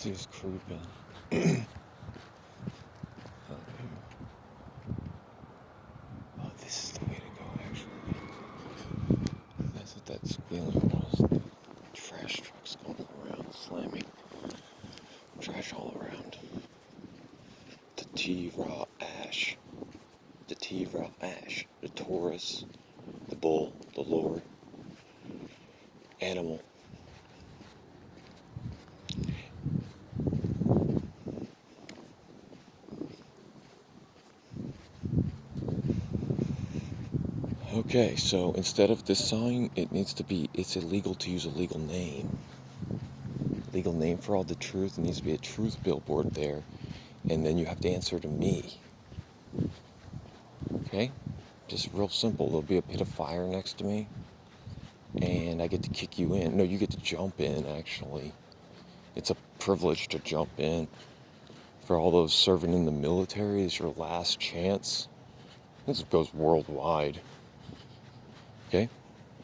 see us creeping. Oh, this is the way to go, actually. That's what that squealing was. Trash trucks going around, slamming. Trash all around. The T-raw ash. The T-raw ash. The Taurus. The bull. The lord. Animal. Okay, so instead of this sign, it needs to be, it's illegal to use a legal name. Legal name for all the truth. It needs to be a truth billboard there. And then you have to answer to me. Okay? Just real simple. There'll be a pit of fire next to me. And I get to kick you in. No, you get to jump in, actually. It's a privilege to jump in. For all those serving in the military, it's your last chance. This goes worldwide. Okay?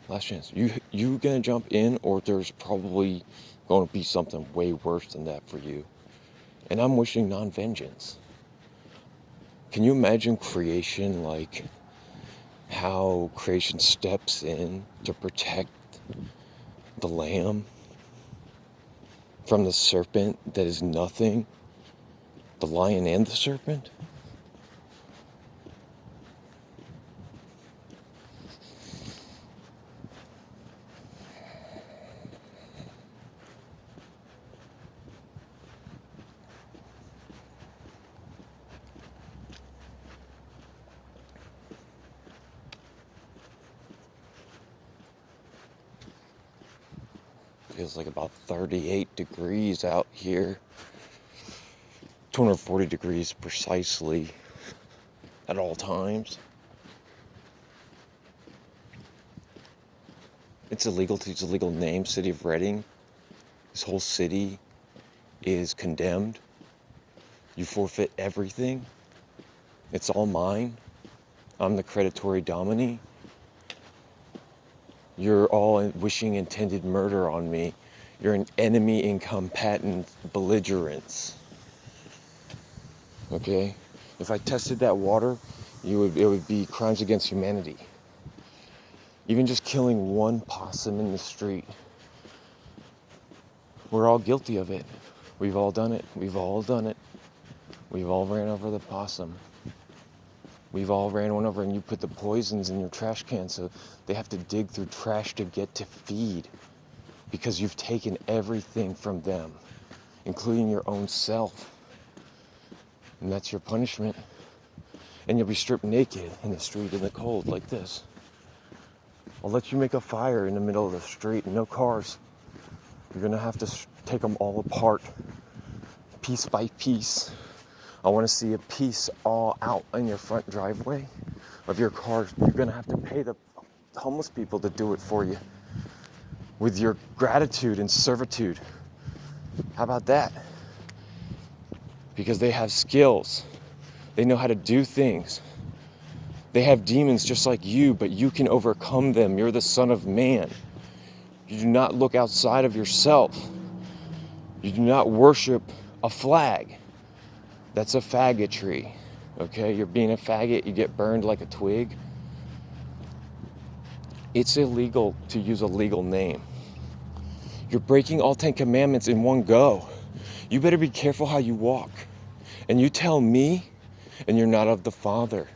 Last chance. You gonna jump in, or there's probably going to be something way worse than that for you. And I'm wishing non-vengeance. Can you imagine creation, like how creation steps in to protect the lamb from the serpent that is nothing, the lion and the serpent? Feels like about 38 degrees out here. 240 degrees precisely at all times. It's illegal to use a legal name, City of Reading. This whole city is condemned. You forfeit everything. It's all mine. I'm the predatory dominee. You're all wishing intended murder on me. You're an enemy incompetent belligerence. Okay? If I tested that water, it would be crimes against humanity. Even just killing one possum in the street. We're all guilty of it. We've all done it. We've all done it. We've all ran over the possum. We've all ran one over, and you put the poisons in your trash can, so they have to dig through trash to get to feed, because you've taken everything from them, including your own self. And that's your punishment. And you'll be stripped naked in the street in the cold like this. I'll let you make a fire in the middle of the street, no cars. You're gonna have to take them all apart, piece by piece. I want to see a piece all out in your front driveway of your car. You're going to have to pay the homeless people to do it for you with your gratitude and servitude. How about that? Because they have skills. They know how to do things. They have demons just like you, but you can overcome them. You're the Son of Man. You do not look outside of yourself. You do not worship a flag. That's a faggotry, okay? You're being a faggot, you get burned like a twig. It's illegal to use a legal name. You're breaking all 10 commandments in one go. You better be careful how you walk. And you tell me, and you're not of the Father.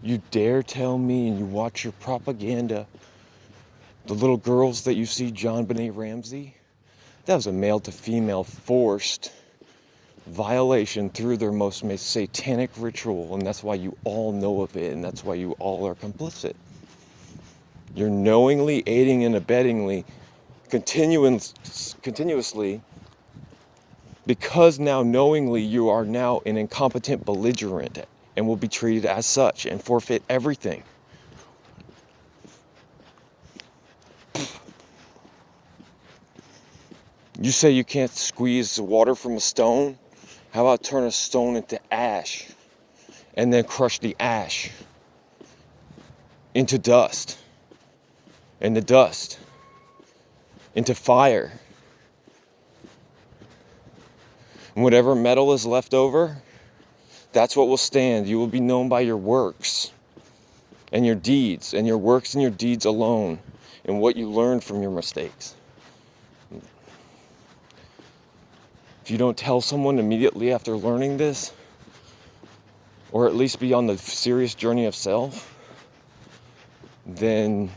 You dare tell me, and you watch your propaganda. The little girls that you see, John Benet Ramsey, that was a male to female forced violation through their most satanic ritual, and that's why you all know of it, and that's why you all are complicit. You're knowingly, aiding and abettingly, continuously, because now knowingly you are now an incompetent belligerent and will be treated as such and forfeit everything. You say you can't squeeze water from a stone? How about turn a stone into ash and then crush the ash into dust, and the dust into fire, And whatever metal is left over, that's what will stand. You will be known by your works and your deeds, and your works and your deeds alone, and what you learned from your mistakes. If you don't tell someone immediately after learning this, or at least be on the serious journey of self, then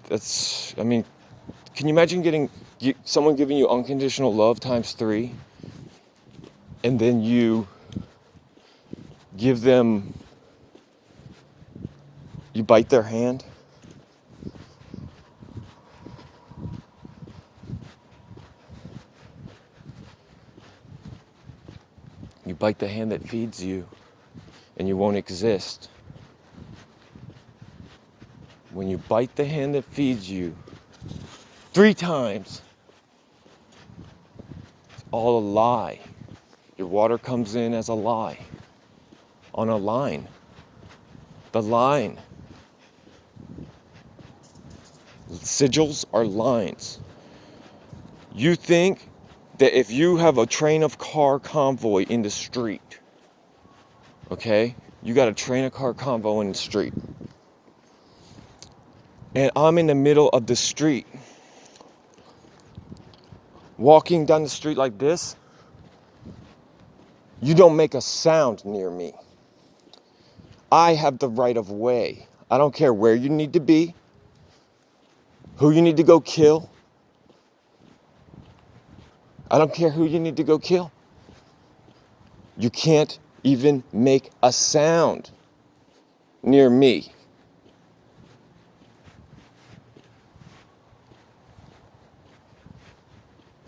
that's, I mean, can you imagine someone giving you unconditional love times 3, and then you give them, you bite their hand? You bite the hand that feeds you, and you won't exist. When you bite the hand that feeds you 3 times, it's all a lie. Your water comes in as a lie, on a line. The line. Sigils are lines. You think that if you have a train of car convoy in the street, okay? You got a train of car convoy in the street. And I'm in the middle of the street, walking down the street like this. You don't make a sound near me. I have the right of way. I don't care where you need to be, who you need to go kill. I don't care who you need to go kill. You can't even make a sound near me.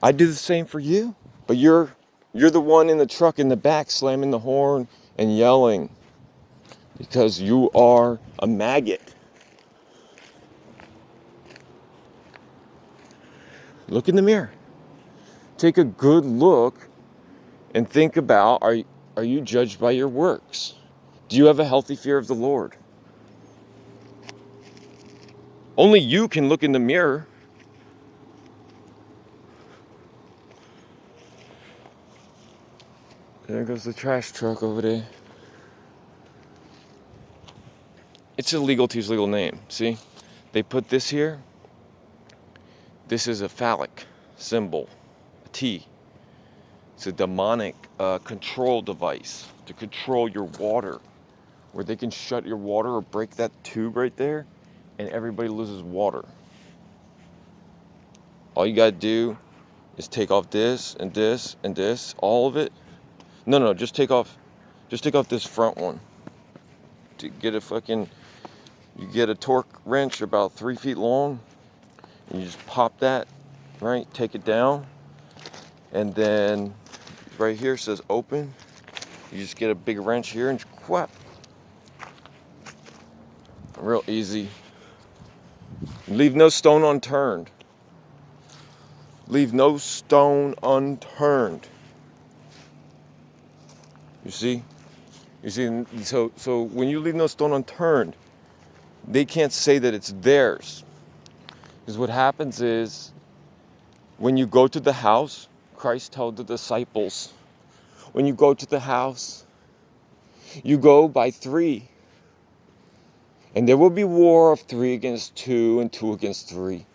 I do the same for you, but you're the one in the truck in the back slamming the horn and yelling because you are a maggot. Look in the mirror. Take a good look and think about, are you judged by your works? Do you have a healthy fear of the Lord? Only you can look in the mirror. There goes the trash truck over there. It's illegal to use legal name. See? They put this here. This is a phallic symbol, a T. It's a demonic control device to control your water, where they can shut your water or break that tube right there, and everybody loses water. All you gotta do is take off this and this and this, all of it. No, just take off this front one. To get you get a torque wrench about 3 feet long, and you just pop that, right? Take it down, and then right here says open. You just get a big wrench here and whap. Real easy. Leave no stone unturned. Leave no stone unturned. You see? So when you leave no stone unturned, they can't say that it's theirs. Because what happens is, when you go to the house, Christ told the disciples, when you go to the house, you go by 3. And there will be war of 3 against 2 and 2 against 3.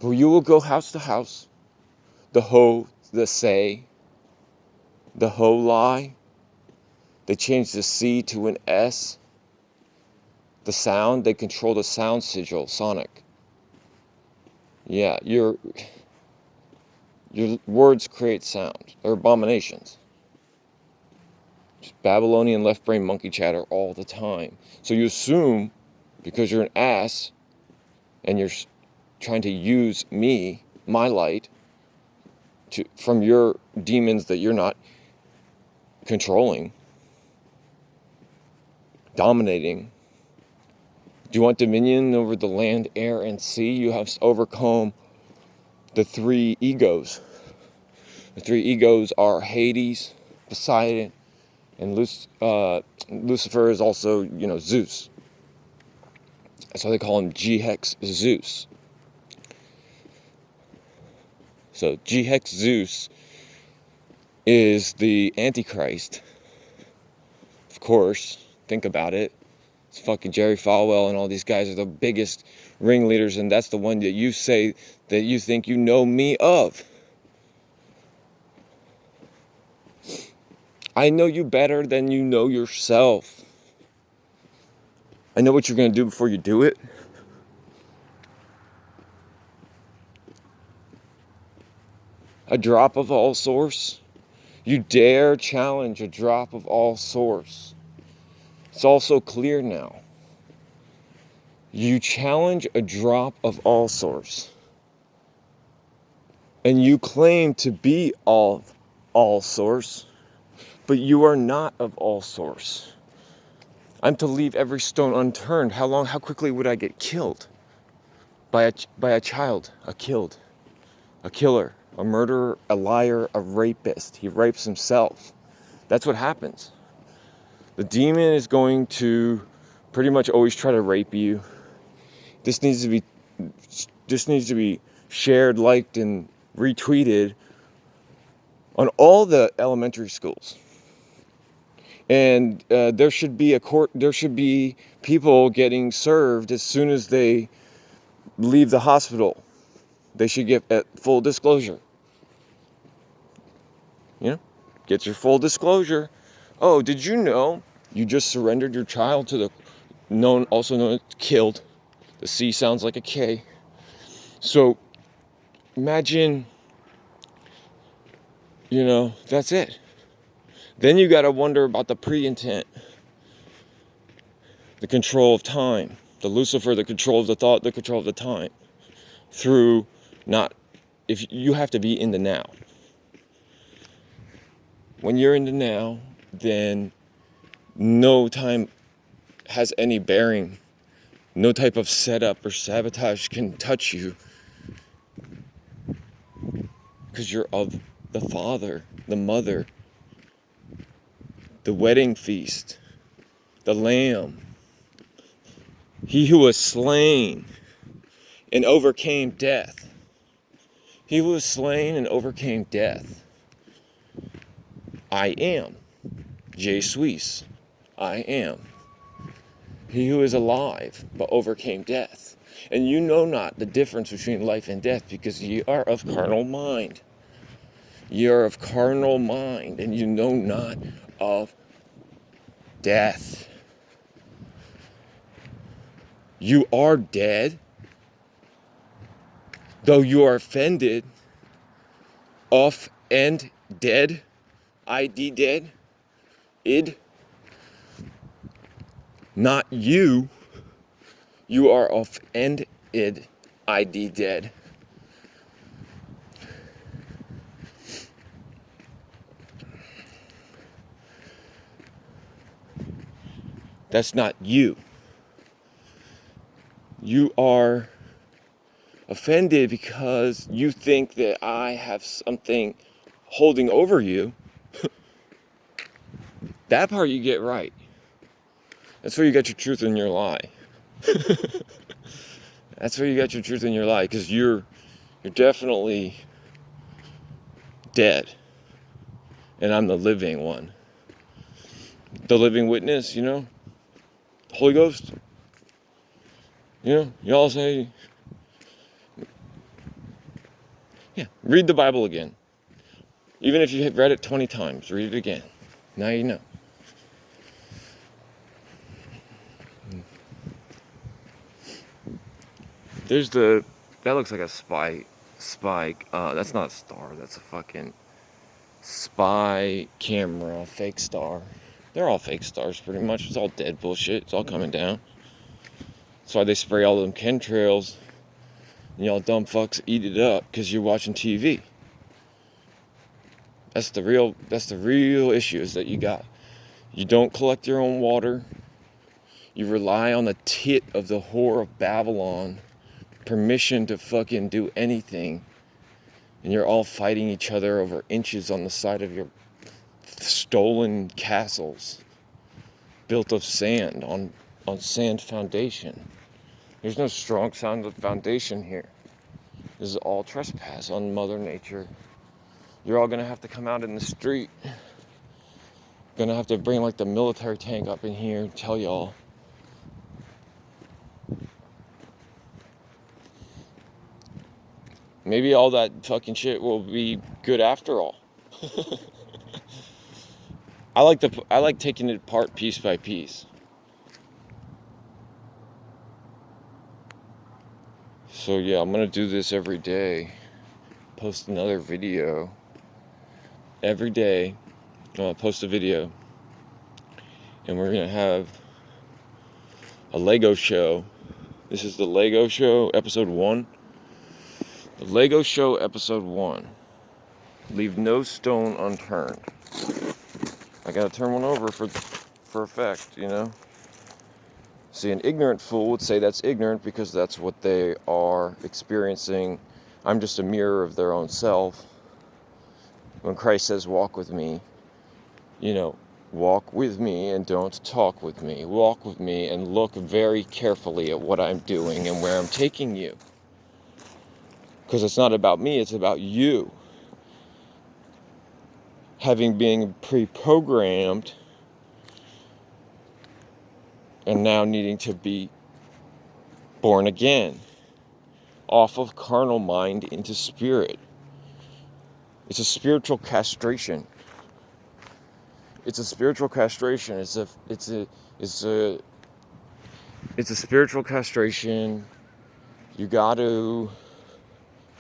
But you will go house to house. The ho, the say, the ho lie. They changed the C to an S. The sound, they control the sound sigil, sonic. Yeah, your words create sound. They're abominations. Just Babylonian left brain monkey chatter all the time. So you assume, because you're an ass, and you're trying to use me, my light, from your demons that you're not controlling, dominating. Do you want dominion over the land, air, and sea? You have to overcome the 3 egos. The 3 egos are Hades, Poseidon, and Lucifer is also, Zeus. That's why they call him G-Hex Zeus. So G-Hex Zeus is the Antichrist. Of course, think about it. It's fucking Jerry Falwell and all these guys are the biggest ringleaders, and that's the one that you say that you think you know me of. I know you better than you know yourself. I know what you're going to do before you do it. A drop of all source. You dare challenge a drop of all source. It's all so clear now. You challenge a drop of all source. And you claim to be all source, but you are not of all source. I'm to leave every stone unturned. How quickly would I get killed? By a child, a killer, a murderer, a liar, a rapist. He rapes himself. That's what happens. The demon is going to pretty much always try to rape you. This needs to be shared, liked, and retweeted on all the elementary schools. And there should be people getting served as soon as they leave the hospital. They should get at full disclosure. Get your full disclosure. Oh, did you know you just surrendered your child to the also known as killed? The C sounds like a K. So imagine, that's it. Then you got to wonder about the pre-intent, the control of time, the Lucifer, the control of the thought, the control of the time. If you have to be in the now. When you're in the now, then no time has any bearing. No type of setup or sabotage can touch you. Because you're of the Father, the Mother, the wedding feast, the Lamb. He who was slain and overcame death. He who was slain and overcame death. I am. J. Suisse. I am. He who is alive but overcame death. And you know not the difference between life and death, because ye are of carnal mind. Ye are of carnal mind, and you know not of death. You are dead, though you are offended, off and dead, ID dead, id. Not you. You are offended, ID dead. That's not you. You are offended because you think that I have something holding over you. That part you get right. That's where you got your truth and your lie. That's where you got your truth and your lie, because you're definitely dead. And I'm the living one. The living witness, Holy Ghost. Y'all say, read the Bible again. Even if you have read it 20 times, read it again. Now you know. That looks like a spike. That's not a star, that's a fucking spy camera, fake star. They're all fake stars pretty much. It's all dead bullshit. It's all coming down. That's why they spray all them chemtrails. And y'all dumb fucks eat it up because you're watching TV. That's the real issues that you got. You don't collect your own water. You rely on the tit of the whore of Babylon. Permission to fucking do anything. And you're all fighting each other over inches on the side of your stolen castles. Built of sand, on sand foundation. There's no strong sound foundation here. This is all trespass on Mother Nature. You're all gonna have to come out in the street. Gonna have to bring like the military tank up in here and tell y'all. Maybe all that fucking shit will be good after all. I like taking it apart piece by piece. So yeah, I'm gonna do this every day. Post another video. Every day, post a video. And we're gonna have a Lego show. This is the Lego show, episode 1. The Lego show, episode 1. Leave no stone unturned. I gotta turn one over for effect, you know? See, an ignorant fool would say that's ignorant because that's what they are experiencing. I'm just a mirror of their own self. When Christ says, walk with me, you know, walk with me and don't talk with me. Walk with me and look very carefully at what I'm doing and where I'm taking you. Because it's not about me, it's about you. Having been pre-programmed and now needing to be born again. Off of carnal mind into spirit. It's a spiritual castration. It's a spiritual castration. It's a spiritual castration. You got to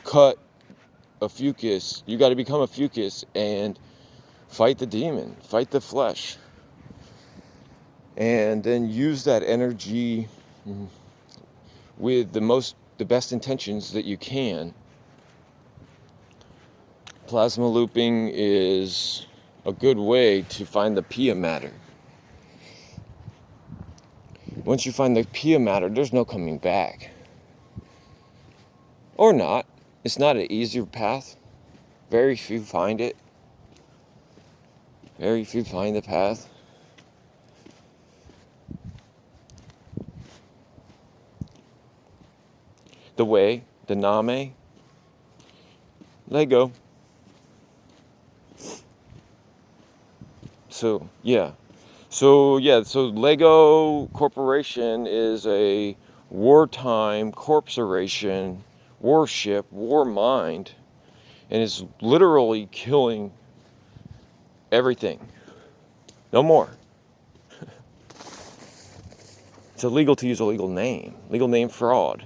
cut a fucus. You got to become a fucus and fight the demon, fight the flesh, and then use that energy with the best intentions that you can. Plasma looping is a good way to find the pia matter. Once you find the pia matter, there's no coming back. Or not. It's not an easier path. Very few find it. Very few find the path. The way, the name, Lego. So Lego Corporation is a wartime corporation, warship, war mind, and is literally killing everything. No more. It's illegal to use a legal name. Legal name fraud.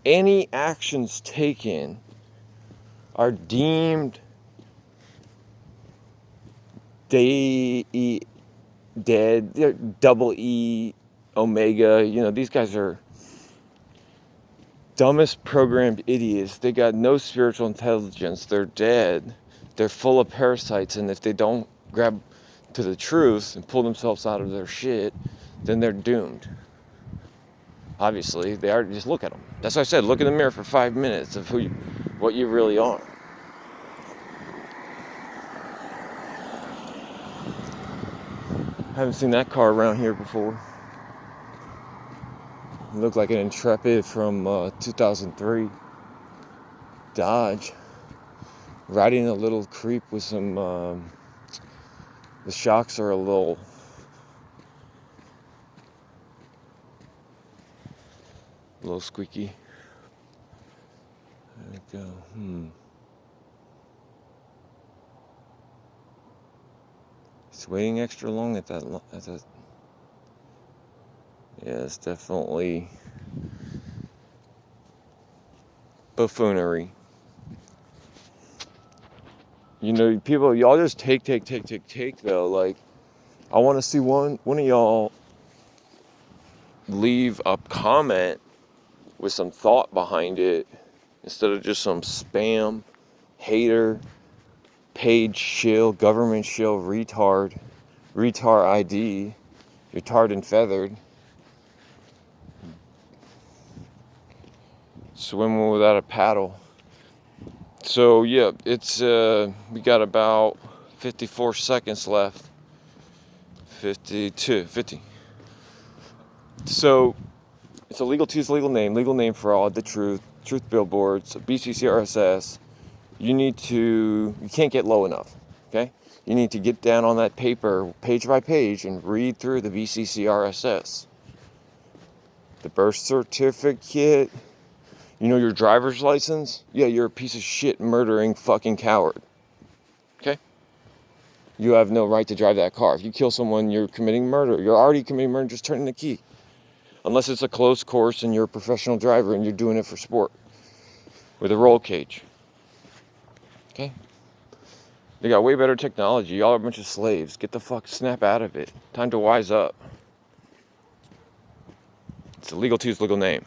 Any actions taken are deemed dead, double E, Omega. You know, these guys are dumbest programmed idiots. They got no spiritual intelligence. They're dead. They're full of parasites, and if they don't grab to the truth and pull themselves out of their shit, then they're doomed. Obviously, they are. Just look at them. That's why I said, look in the mirror for 5 minutes of what you really are. I haven't seen that car around here before. It looked like an Intrepid from 2003. Dodge. Riding a little creep with some... the shocks are a little squeaky. There we go. It's waiting extra long at that. Yeah, it's definitely buffoonery. You know, people, y'all just take though. Like, I want to see one of y'all leave a comment with some thought behind it instead of just some spam, hater, page shill, government shill, retard ID, you're tarred and feathered. Swimming without a paddle. So yeah, it's we got about 54 seconds left. 50. So it's illegal to use legal name fraud, the truth. truth billboards, BCCRSS. You can't get low enough, okay? You need to get down on that paper, page by page, and read through the BCCRSS. The birth certificate, your driver's license? Yeah, you're a piece of shit, murdering fucking coward, okay? You have no right to drive that car. If you kill someone, you're committing murder. You're already committing murder, just turning the key. Unless it's a closed course and you're a professional driver and you're doing it for sport with a roll cage. Okay? They got way better technology. Y'all are a bunch of slaves. Get the fuck snap out of it. Time to wise up. It's illegal to use legal name.